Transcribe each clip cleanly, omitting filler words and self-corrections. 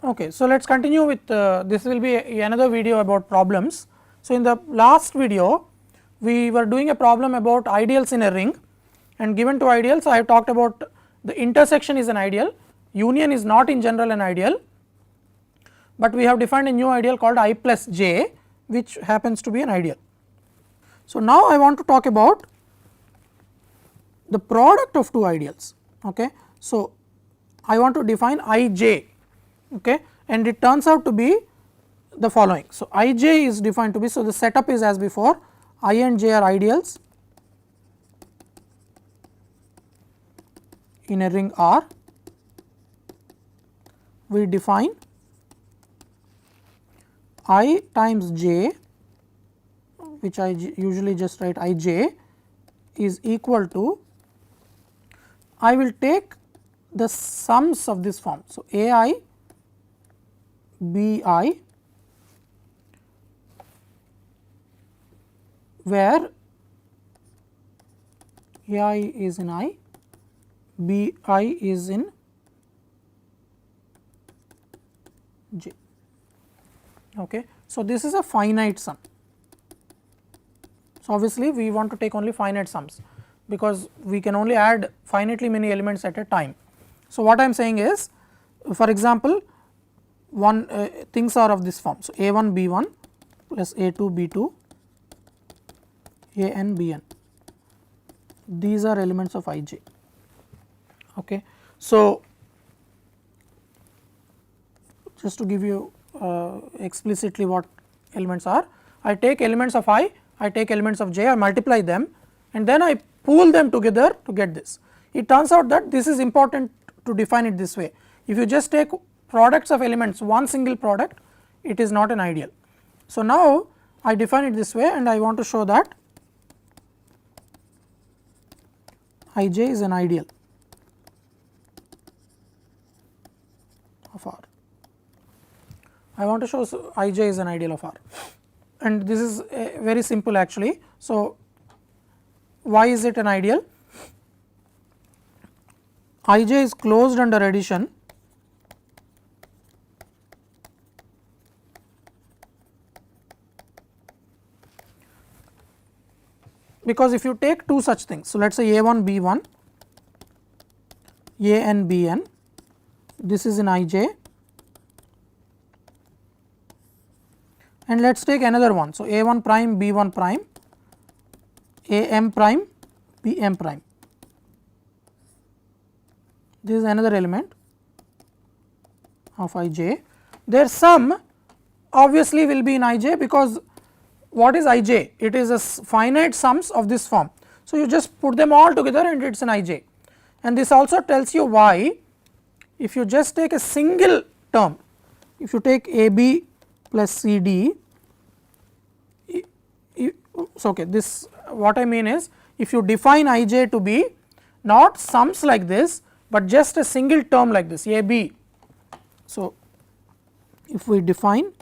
Okay, so let us continue with this will be another video about problems. So, in the last video we were doing a problem about ideals in a ring, and given two ideals I have talked about the intersection is an ideal, union is not in general an ideal, but we have defined a new ideal called I plus j, which happens to be an ideal. So, now I want to talk about the product of two ideals. Okay. So, I want to define I j, okay, and it turns out to be the following. So, I j is defined to be, so the setup is as before, I and j are ideals in a ring R. We define I times j, which I usually just write I j, is equal to, I will take the sums of this form. So, A I, B I, where A I is in I, B I is in j. Okay. So, this is a finite sum. So, obviously, we want to take only finite sums, because we can only add finitely many elements at a time. So, what I am saying is, for example, one things are of this form. So, A 1 B 1 plus A 2 B 2 A n B n, these are elements of I j. Okay. So, just to give you explicitly what elements are, I take elements of I take elements of j, I multiply them and then I pool them together to get this. It turns out that this is important to define it this way. If you just take products of elements, one single product, it is not an ideal. So, now I define it this way and I want to show that I j is an ideal of R. I want to show I j is an ideal of R, and this is very simple actually. So, why is it an ideal? I j is closed under addition because if you take two such things. So, let us say A 1 B 1 A n B n, this is in I j, and let us take another one. So, A 1 prime B 1 prime A m prime B m prime, this is another element of I j. Their sum obviously will be in I j, because what is I j? It is a finite sums of this form. So, you just put them all together and it is an I j, and this also tells you why if you just take a single term, if you take A b plus C d, so okay, this what I mean is, if you define I j to be not sums like this, but just a single term like this A b. So, if we define,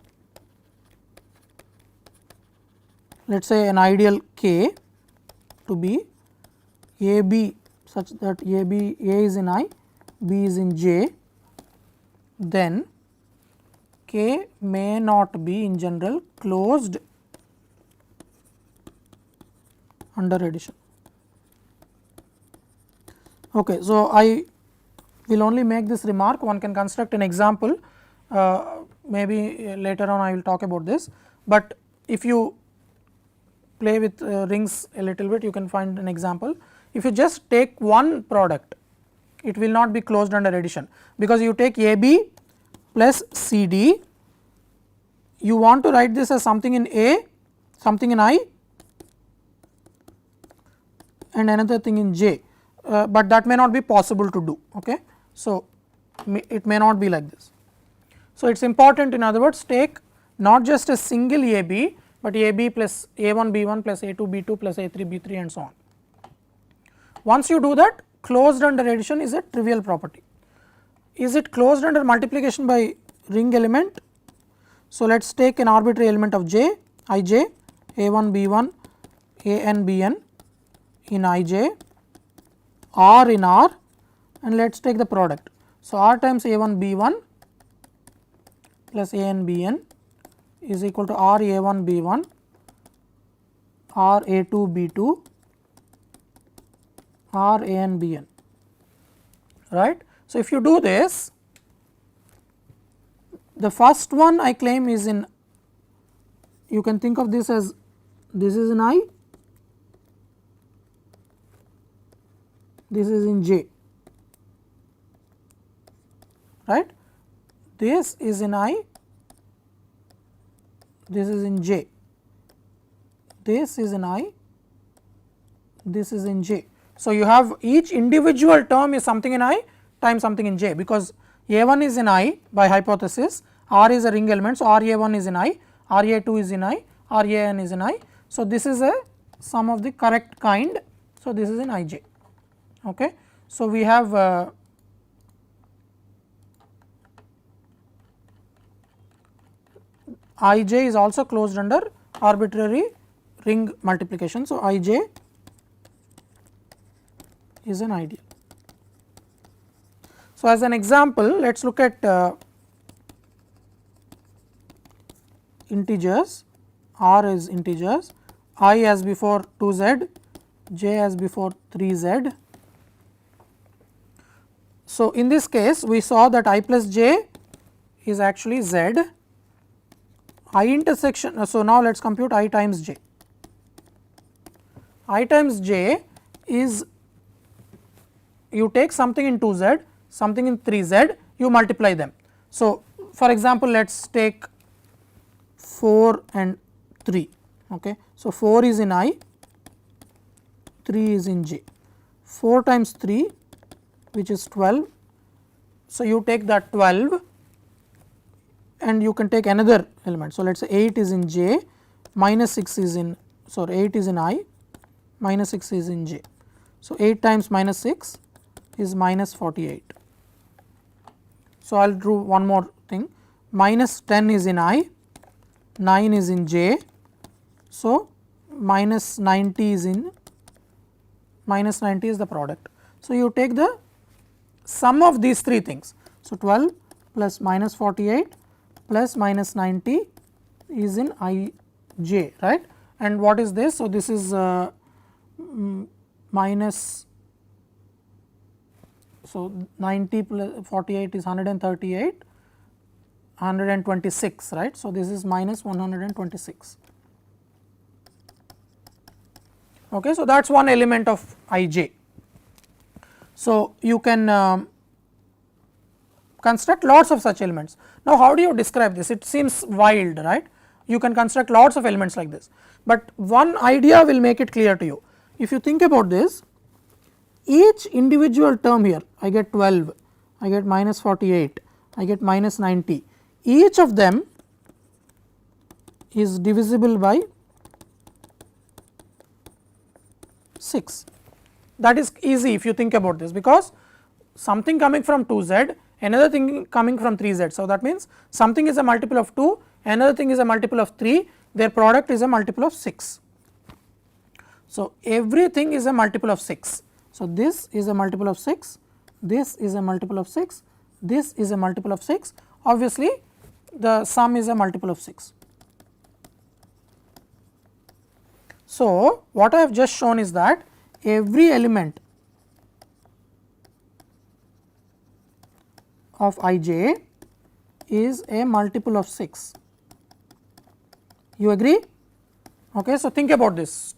let us say an ideal k to be A b such that A b, A is in I, B is in j, then k may not be in general closed under addition. Okay. So, I will only make this remark, one can construct an example, maybe later on I will talk about this, but if you play with rings a little bit, you can find an example. If you just take one product, it will not be closed under addition, because you take A b plus C d, you want to write this as something in A, something in I and another thing in j, but that may not be possible to do. Okay. So, it may not be like this. So, it is important, in other words, take not just a single A b, but A b plus A 1 B 1 plus A 2 B 2 plus A 3 B 3 and so on. Once you do that, closed under addition is a trivial property. Is it closed under multiplication by ring element? So, let us take an arbitrary element of j, I j, A 1 B 1 A n B n in I j, R in R, and let us take the product. So, R times A 1 B 1 plus A n B n is equal to R A 1 B 1, R A 2 B 2, R A n B n, right. So, if you do this, the first one I claim is in, you can think of this as, this is in I, this is in J, right. This is in I, this is in J, this is in I, this is in J. So, you have each individual term is something in I times something in J, because A 1 is in I by hypothesis, R is a ring element. So, R A 1 is in I, R A 2 is in I, R A n is in I. So, this is a sum of the correct kind. So, this is in I j. Okay. So, we have I j is also closed under arbitrary ring multiplication. So, I j is an ideal. So, as an example, let us look at integers, R is integers, I as before 2 z, j as before 3 z. So, in this case we saw that I plus j is actually z, I intersection. So, now let us compute I times j. I times j is, you take something in 2 z, something in 3 z, you multiply them. So, for example, let us take 4 and 3. Okay. So, 4 is in I, 3 is in j, 4 times 3 which is 12. So, you take that 12 and you can take another element. So, let us say 8 is in j, minus 6 is in, sorry, 8 is in I, minus 6 is in j. So, 8 times minus 6 is minus 48. So, I will do one more thing, minus 10 is in I, 9 is in j. So, minus 90 is in, minus 90 is the product. So, you take the sum of these three things. So, 12 plus minus 48 plus minus 90 is in I j, right, and what is this? So, this is minus, so 90 plus 48 is 138, 126, right. So, this is minus 126. Okay. So, that is one element of I j. So, you can construct lots of such elements. Now, how do you describe this? It seems wild, right. You can construct lots of elements like this, but one idea will make it clear to you. If you think about this, each individual term here, I get 12, I get minus 48, I get minus 90, each of them is divisible by 6. That is easy if you think about this, because something coming from 2 z, another thing coming from 3 z. So, that means something is a multiple of 2, another thing is a multiple of 3, their product is a multiple of 6. So, everything is a multiple of 6. So, this is a multiple of 6, this is a multiple of 6, this is a multiple of 6, obviously the sum is a multiple of 6. So, what I have just shown is that every element of I j is a multiple of 6. You agree? Okay. So, think about this,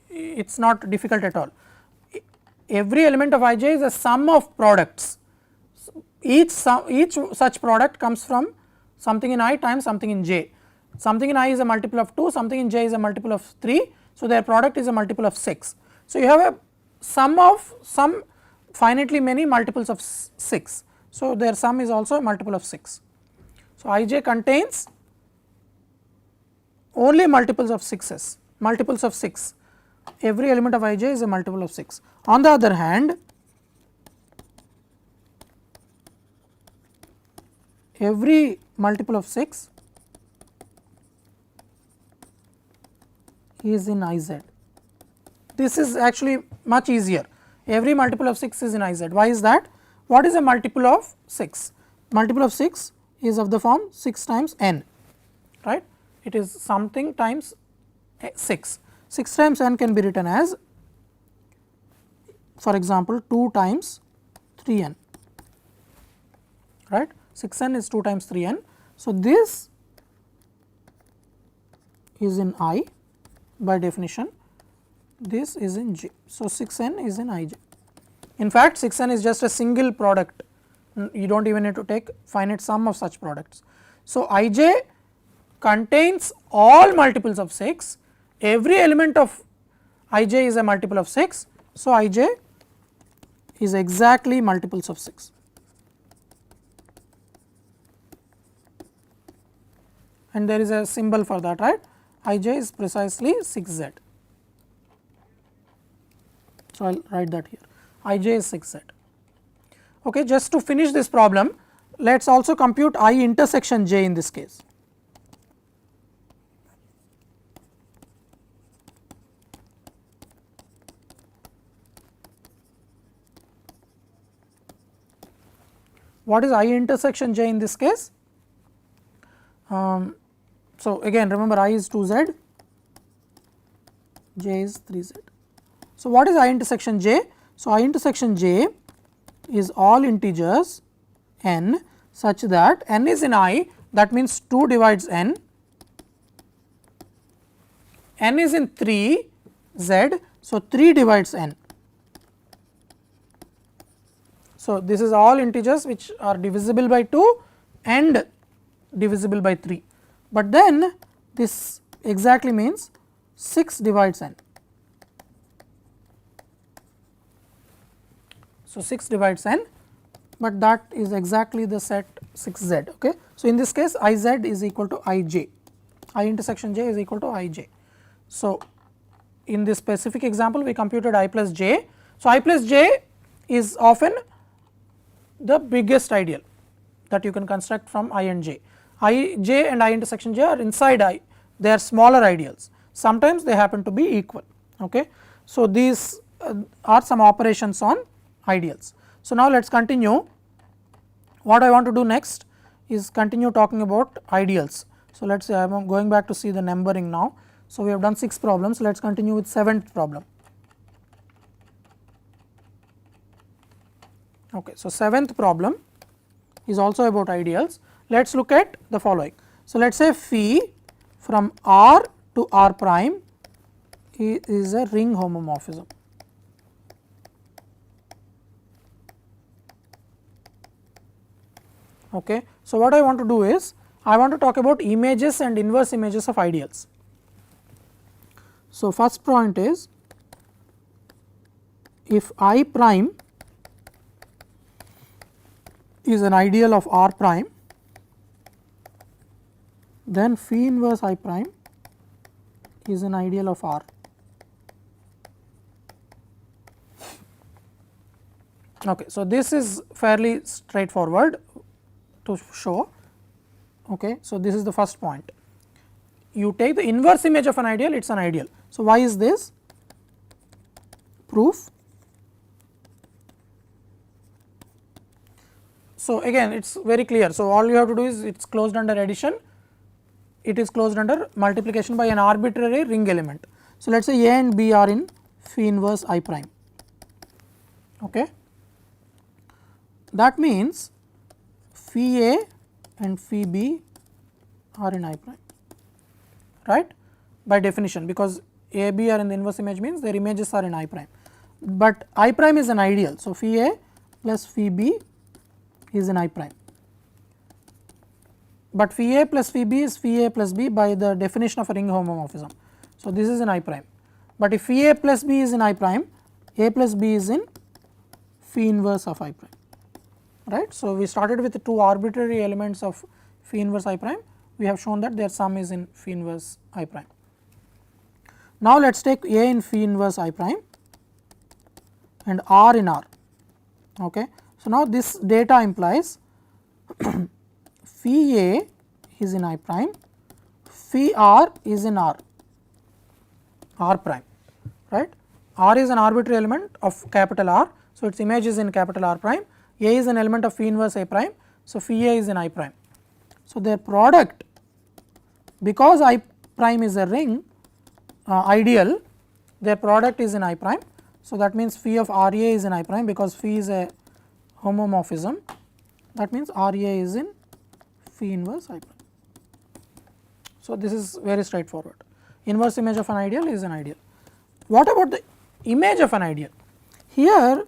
it is not difficult at all. Every element of I j is a sum of products. Each such product comes from something in I times something in j. Something in I is a multiple of 2, something in j is a multiple of 3. So, their product is a multiple of 6. So, you have a sum of some finitely many multiples of 6. So, their sum is also a multiple of 6. So, I j contains only multiples of 6s, multiples of 6. Every element of I j is a multiple of 6. On the other hand, every multiple of 6 is in I z. This is actually much easier. Every multiple of 6 is in I z. Why is that? What is a multiple of 6? Multiple of 6 is of the form 6 times n, right. It is something times 6. 6 times n can be written as, for example, 2 times 3n, right. 6n is 2 times 3n. So, this is in I by definition, this is in j. So, 6n is in ij. In fact, 6n is just a single product, you do not even need to take finite sum of such products. So, ij contains all multiples of 6, every element of ij is a multiple of 6. So, ij is exactly multiples of 6. And there is a symbol for that, right. Ij is precisely 6z. So, I will write that here, Ij is 6z. Okay, just to finish this problem, let us also compute I intersection j in this case. What is I intersection j in this case? So, again remember I is 2z, j is 3z. So, what is I intersection j? So, I intersection j is all integers n such that n is in I, that means 2 divides n, n is in 3 z, so 3 divides n. So, this is all integers which are divisible by 2 and divisible by 3, but then this exactly means 6 divides n. So, 6 divides n, but that is exactly the set 6z. Okay. So, in this case Iz is equal to Ij, I intersection j is equal to Ij. So, in this specific example we computed I plus j. So, I plus j is often the biggest ideal that you can construct from I and j. I j and I intersection j are inside I, they are smaller ideals, sometimes they happen to be equal. Okay. So, these are some operations on ideals. So, now let us continue. What I want to do next is continue talking about ideals. So, let us say I am going back to see the numbering now. So, we have done 6 problems, let us continue with 7th problem. Okay. So, 7th problem is also about ideals. Let us look at the following. So, let us say phi from R to R prime is a ring homomorphism. Okay. So, what I want to do is I want to talk about images and inverse images of ideals. So, first point is if I prime is an ideal of R prime, then phi inverse I prime is an ideal of R. Okay. So, this is fairly straightforward to show. Okay. So, this is the first point. You take the inverse image of an ideal, it is an ideal. So, why is this? Proof. So, again it is very clear. So, all you have to do is it is closed under addition, it is closed under multiplication by an arbitrary ring element. So, let us say A and B are in phi inverse I prime. Okay. That means phi A and phi B are in I prime, right, by definition, because A, B are in the inverse image means their images are in I prime, but I prime is an ideal. So, phi A plus phi B is in I prime, but phi A plus phi B is phi A plus B by the definition of a ring homomorphism. So, this is in I prime, but if phi A plus B is in I prime, A plus B is in phi inverse of I prime, right. So, we started with the 2 arbitrary elements of phi inverse I prime, we have shown that their sum is in phi inverse I prime. Now, let us take A in phi inverse I prime and R in R. Okay. So, now this data implies phi A is in I prime, phi R is in R prime, right. R is an arbitrary element of capital R. So, its image is in capital R prime, A is an element of phi inverse A prime. So, phi A is in I prime. So, their product, because I prime is a ring ideal, their product is in I prime. So, that means phi of R A is in I prime, because phi is a homomorphism, that means R A is in phi inverse I prime. So, this is very straightforward. Inverse image of an ideal is an ideal. What about the image of an ideal? Here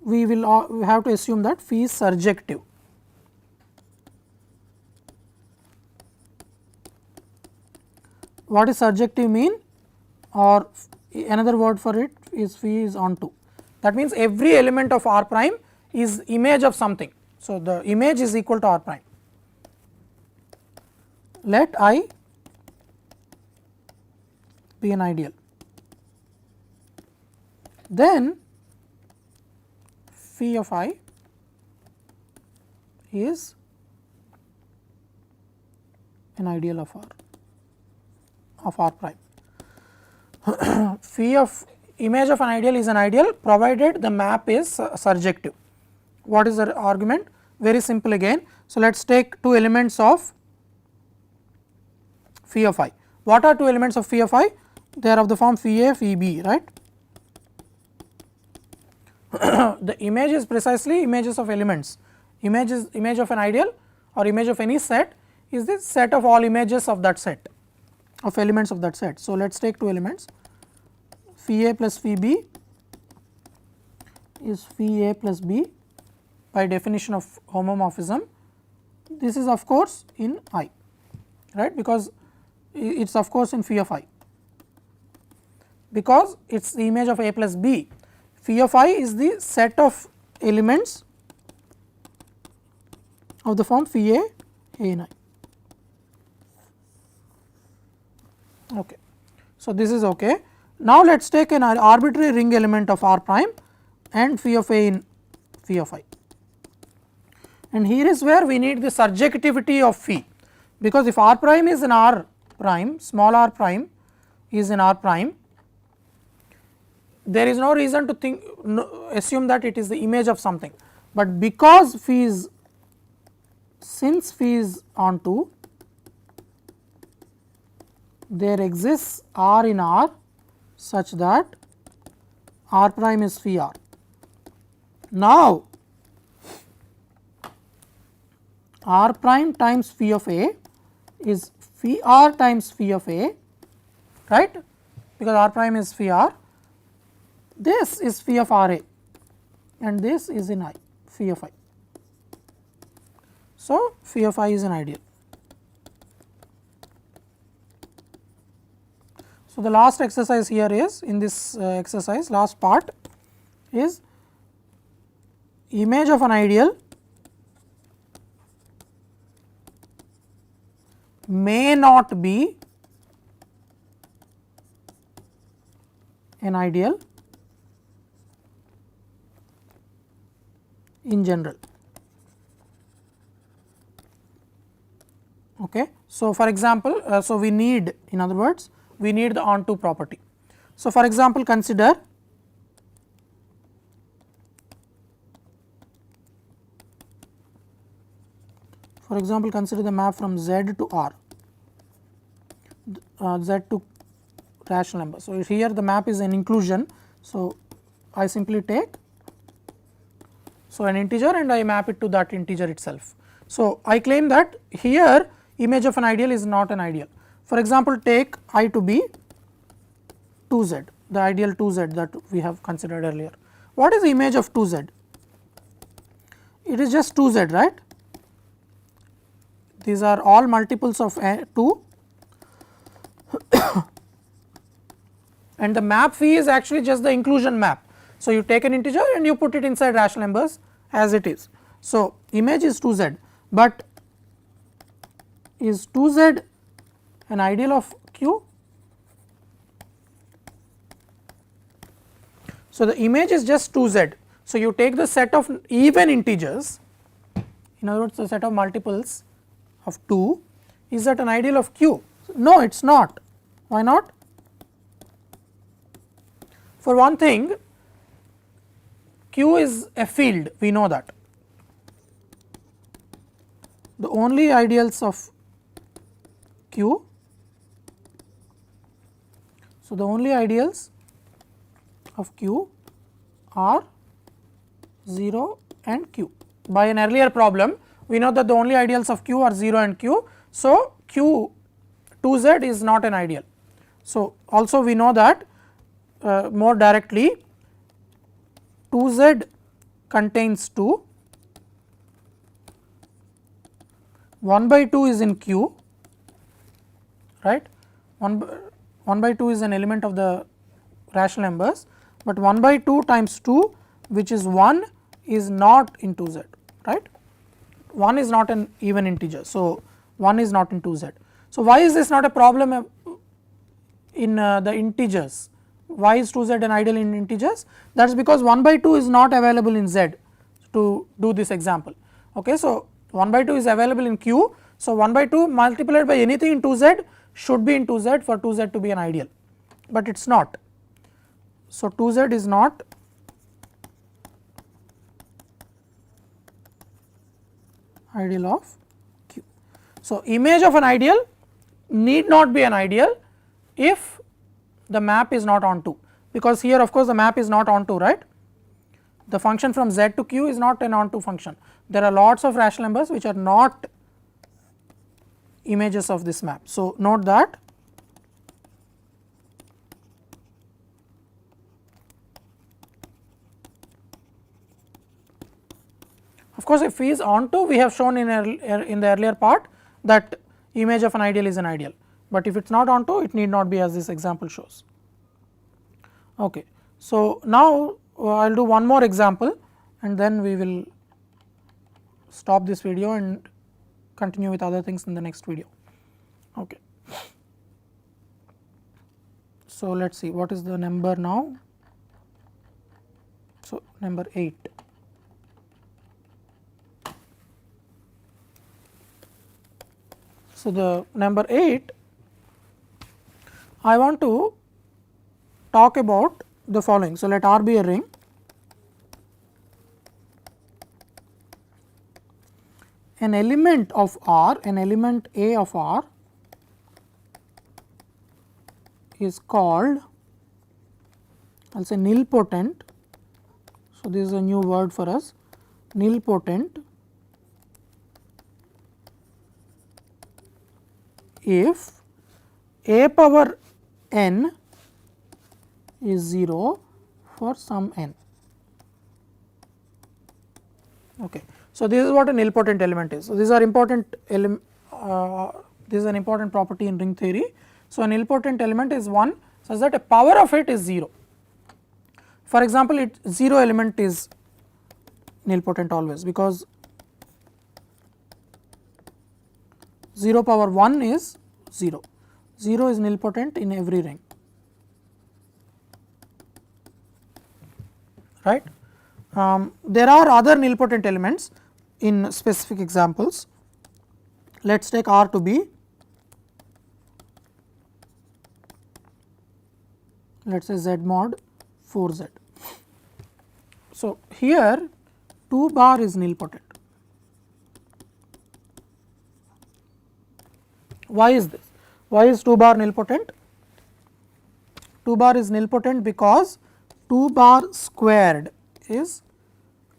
we will have to assume that phi is surjective. What is surjective mean, or another word for it is phi is onto. That means every element of R prime is image of something. So, the image is equal to R prime. Let I be an ideal, then phi of I is an ideal of R prime. Phi of image of an ideal is an ideal provided the map is surjective. What is the argument? Very simple again. So, let us take two elements of phi of I. What are two elements of phi of I? They are of the form phi A, phi B, right. The image is precisely images of elements. Image is image of an ideal or image of any set is the set of all images of that set, of elements of that set. So, let us take two elements, phi A plus phi B is phi A plus B by definition of homomorphism. This is of course in I, right, because it is of course in phi of I, because it is the image of A plus B. Phi of I is the set of elements of the form phi A in I. Okay. So, this is okay. Now, let us take an arbitrary ring element of R prime and phi of A in phi of I, and here is where we need the surjectivity of phi, because if R prime is in R prime, small r prime is in R prime, there is no reason to think assume that it is the image of something, but because phi is, since phi is onto, there exists R in R such that R prime is phi R. Now, R prime times phi of A is phi R times phi of A, right, because R prime is phi R. This is phi of R A and this is in I, phi of I. So, phi of I is an ideal. So, the last exercise here is, in this exercise last part is image of an ideal may not be an ideal in general. Okay. So, for example, so we need, in other words, we need the onto property. So, for example, consider the map from Z to R, Z to rational number. So, here the map is an inclusion. So, I simply take an integer and I map it to that integer itself. So, I claim that here image of an ideal is not an ideal. For example, take I to be 2Z, the ideal 2Z that we have considered earlier. What is the image of 2Z? It is just 2Z, right? These are all multiples of 2 and the map phi is actually just the inclusion map. So, you take an integer and you put it inside rational numbers as it is. So, image is 2Z, but is 2Z an ideal of Q? So, the image is just 2Z. So, you take the set of even integers, in other words the set of multiples of 2, is that an ideal of Q? No, it is not. Why not? For one thing, Q is a field, we know that. the only ideals of Q, so the only ideals of Q are 0 and Q. By an earlier problem, we know that the only ideals of Q are 0 and Q. So, Q 2Z is not an ideal. So, also we know that more directly 2Z contains 2, 1 by 2 is in Q, right. 1 by 2 is an element of the rational numbers, but 1 by 2 times 2, which is 1, is not in 2Z, right. 1 is not an even integer. So, 1 is not in 2Z. So, why is this not a problem in the integers? Why is 2Z an ideal in integers? That is because 1 by 2 is not available in Z to do this example. Okay. So, 1 by 2 is available in Q. So, 1 by 2 multiplied by anything in 2Z should be in 2Z for 2Z to be an ideal, but it is not. So, 2Z is not ideal of Q. So, image of an ideal need not be an ideal if the map is not onto, because here of course the map is not onto, right. The function from Z to Q is not an onto function. There are lots of rational numbers which are not images of this map. So, note that of course, if he is onto, we have shown in the earlier part that image of an ideal is an ideal, but if it is not onto, it need not be, as this example shows. Okay. So, now I will do one more example and then we will stop this video and continue with other things in the next video. Okay. So, let us see what is the number now. So, number 8. So, the number 8, I want to talk about the following. So, let R be a ring, an element of R, an element A of R is called, I will say nilpotent. So, this is a new word for us, nilpotent if a power n is 0 for some n. Okay. So, this is what a nilpotent element is. So, these are important this is an important property in ring theory. So, a nilpotent element is one such that a power of it is 0. For example, 0 element is nilpotent always, because 0 power 1 is 0, 0 is nilpotent in every ring, right. There are other nilpotent elements in specific examples. Let us take R to be, let us say Z mod 4Z. So, here 2 bar is nilpotent. Why is this? Why is 2 bar nilpotent? 2 bar is nilpotent because 2 bar squared is,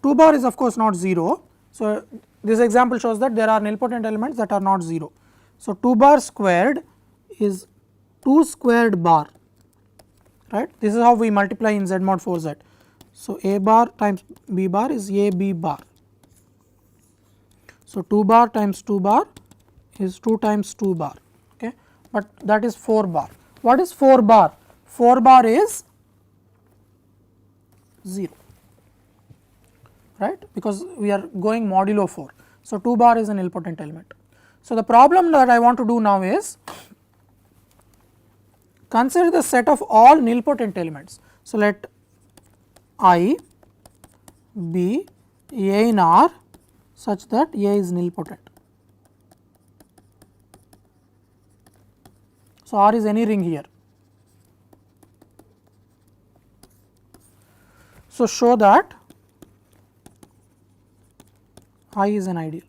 2 bar is of course not 0. So, this example shows that there are nilpotent elements that are not 0. So, 2 bar squared is 2 squared bar, right. This is how we multiply in Z mod 4Z. So, A bar times B bar is A B bar. So, 2 bar times 2 bar is 2 times 2 bar, okay, but that is 4 bar. What is 4 bar? 4 bar is 0, right, because we are going modulo 4. So, 2 bar is an nilpotent element. So, the problem that I want to do now is consider the set of all nilpotent elements. So, let I be A in R such that A is nilpotent. So, R is any ring here. So, show that I is an ideal.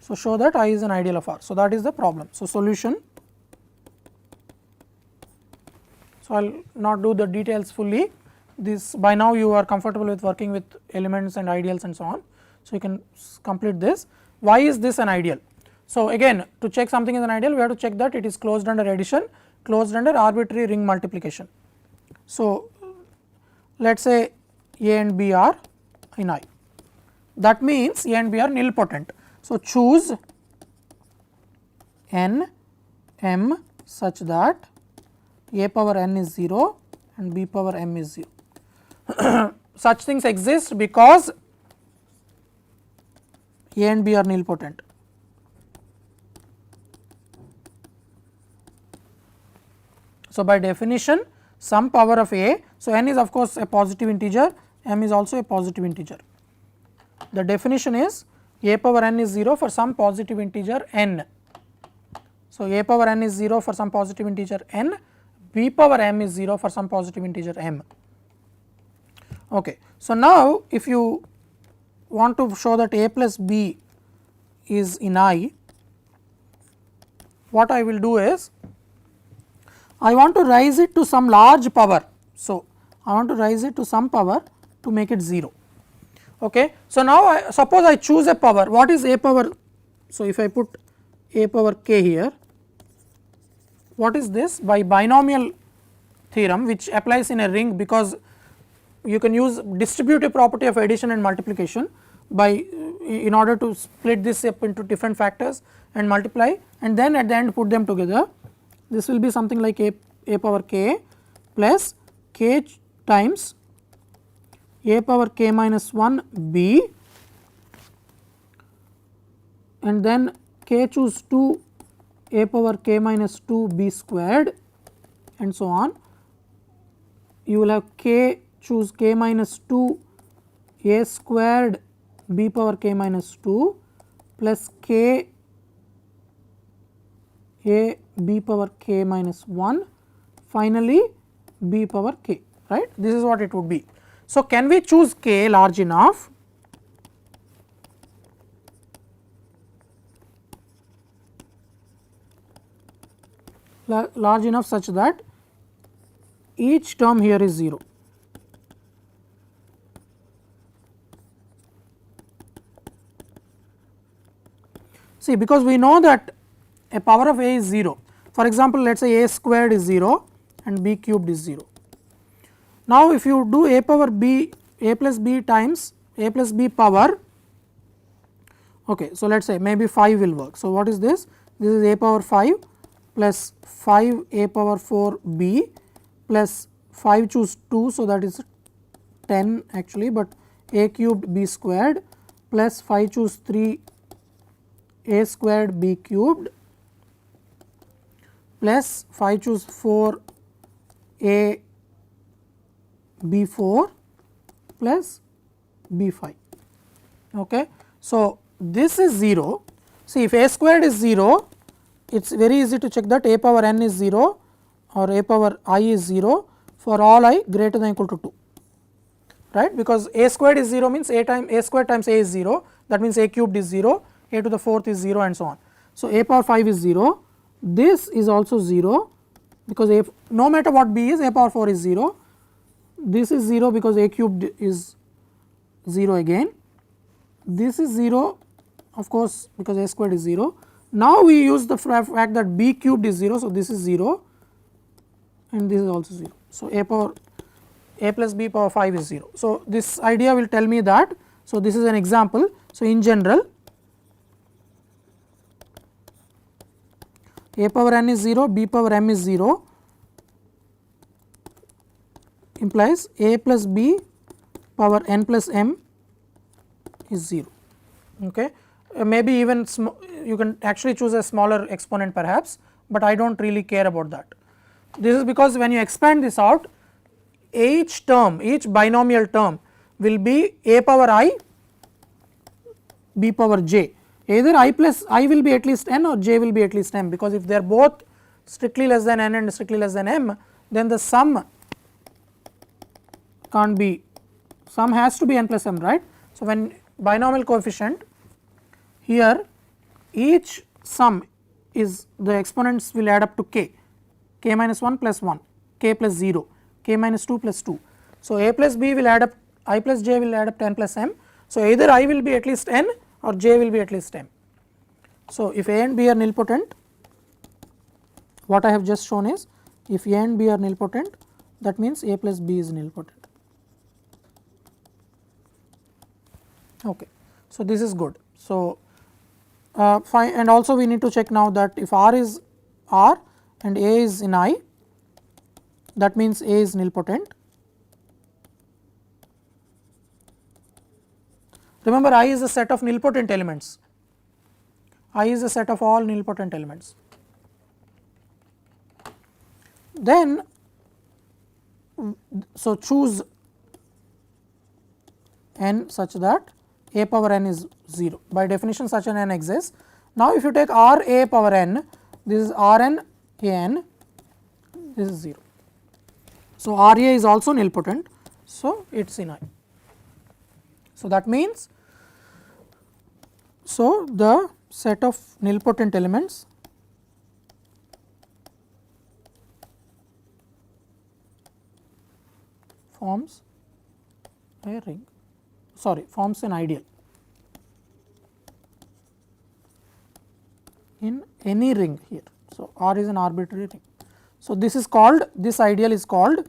So, show that I is an ideal of R. So, that is the problem. So, solution. So, I will not do the details fully. This by now you are comfortable with working with elements and ideals and so on. So, you can complete this. Why is this an ideal? So, again to check something is an ideal, we have to check that it is closed under addition, closed under arbitrary ring multiplication. So, let us say A and B are in I, that means A and B are nilpotent. So, choose n m such that A power n is 0 and B power m is 0. Such things exist because A and B are nilpotent. So, by definition some power of A, so n is of course a positive integer, m is also a positive integer. The definition is A power n is 0 for some positive integer n. So, A power n is 0 for some positive integer n, B power m is 0 for some positive integer m. Okay. So, now if you want to show that A plus B is in I, what I will do is I want to raise it to some large power. So, I want to raise it to some power to make it 0. Okay. So, now suppose I choose a power, what is A power? So, if I put A power k here, what is this? By binomial theorem which applies in a ring, because you can use distributive property of addition and multiplication by in order to split this up into different factors and multiply, and then at the end put them together. This will be something like a power k plus k times A power k minus 1 b, and then k choose 2 A power k minus 2 b squared and so on. You will have k choose k minus 2 A squared b power k minus 2 plus k A b power k minus 1, finally b power k, right. This is what it would be. So, can we choose k large enough such that each term here is 0. See, because we know that a power of A is 0. For example, let us say A squared is 0 and B cubed is 0. Now, if you do A power B, A plus B times A plus B power, okay, so let us say maybe 5 will work. So, what is this? This is A power 5 plus 5 A power 4 B plus 5 choose 2, so that is 10 actually, but A cubed B squared plus 5 choose 3 A squared B cubed plus 5 choose 4 A B 4 plus B 5. Okay. So, this is 0. See, if A squared is 0, it is very easy to check that A power n is 0 or A power I is 0 for all I greater than or equal to 2, right, because A squared is 0 means A squared times A is 0, that means A cubed is 0, A to the 4th is 0 and so on. So, A power 5 is 0, this is also 0 because A, no matter what B is, A power 4 is 0, this is 0 because A cubed is 0 again, this is 0 of course because A squared is 0. Now, we use the fact that B cubed is 0, so this is 0 and this is also 0. So, A plus B power 5 is 0. So, this idea will tell me that. So, this is an example. So, in general A power n is 0, B power m is 0 implies A plus B power n plus m is 0. Okay. Maybe even you can actually choose a smaller exponent perhaps, but I do not really care about that. This is because when you expand this out, each term, each binomial term will be A power I, B power j. Either I plus I will be at least n or j will be at least m, because if they are both strictly less than n and strictly less than m, then the sum can't be, sum has to be n plus m, right. So, when binomial coefficient here each sum is the exponents will add up to k, k minus 1 plus 1, k plus 0, k minus 2 plus 2. So, a plus b will add up, I plus j will add up to n plus m. So, either I will be at least n or j will be at least m. So, if a and b are nilpotent, what I have just shown is if a and b are nilpotent, that means a plus b is nilpotent. Okay. So, this is good. So, fine, and also we need to check now that if R is R and A is in I, that means A is nilpotent. Remember, I is a set of nilpotent elements. I is a set of all nilpotent elements. Then, so choose n such that a power n is 0. By definition, such an n exists. Now, if you take R a power n, this is R n a n, this is 0. So, R a is also nilpotent. So, it is in I. So, that means, so the set of nilpotent elements forms a ring, sorry, forms an ideal in any ring here. So, R is an arbitrary ring. So, this is called, this ideal is called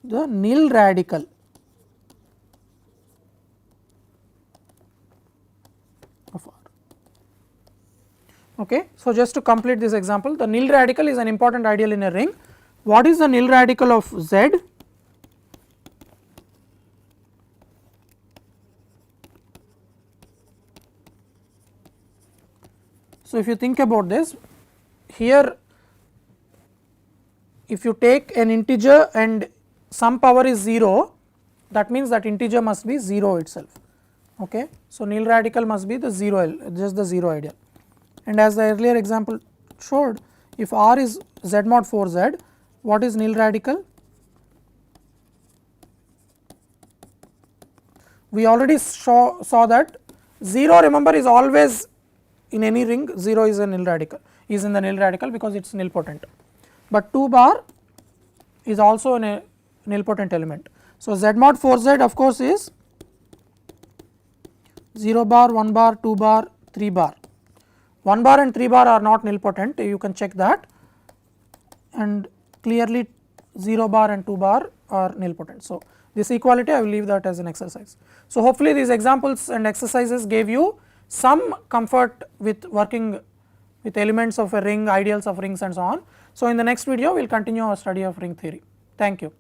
the nil radical of R. Okay. So, just to complete this example, the nil radical is an important ideal in a ring. What is the nil radical of Z? So, if you think about this, here if you take an integer and some power is 0, that means that integer must be 0 itself. Okay. So, nil radical must be the 0, just the 0 ideal. And as the earlier example showed, if R is Z mod 4 Z, what is nil radical? We already saw that 0, remember, is always in any ring, 0 is a nil radical, is in the nil radical because it is nilpotent, but 2 bar is also in a nilpotent element. So, Z mod 4 Z of course is 0 bar, 1 bar, 2 bar, 3 bar. 1 bar and 3 bar are not nilpotent, you can check that, and clearly 0 bar and 2 bar are nilpotent. So, this equality I will leave that as an exercise. So, hopefully these examples and exercises gave you some comfort with working with elements of a ring, ideals of rings and so on. So, in the next video we will continue our study of ring theory. Thank you.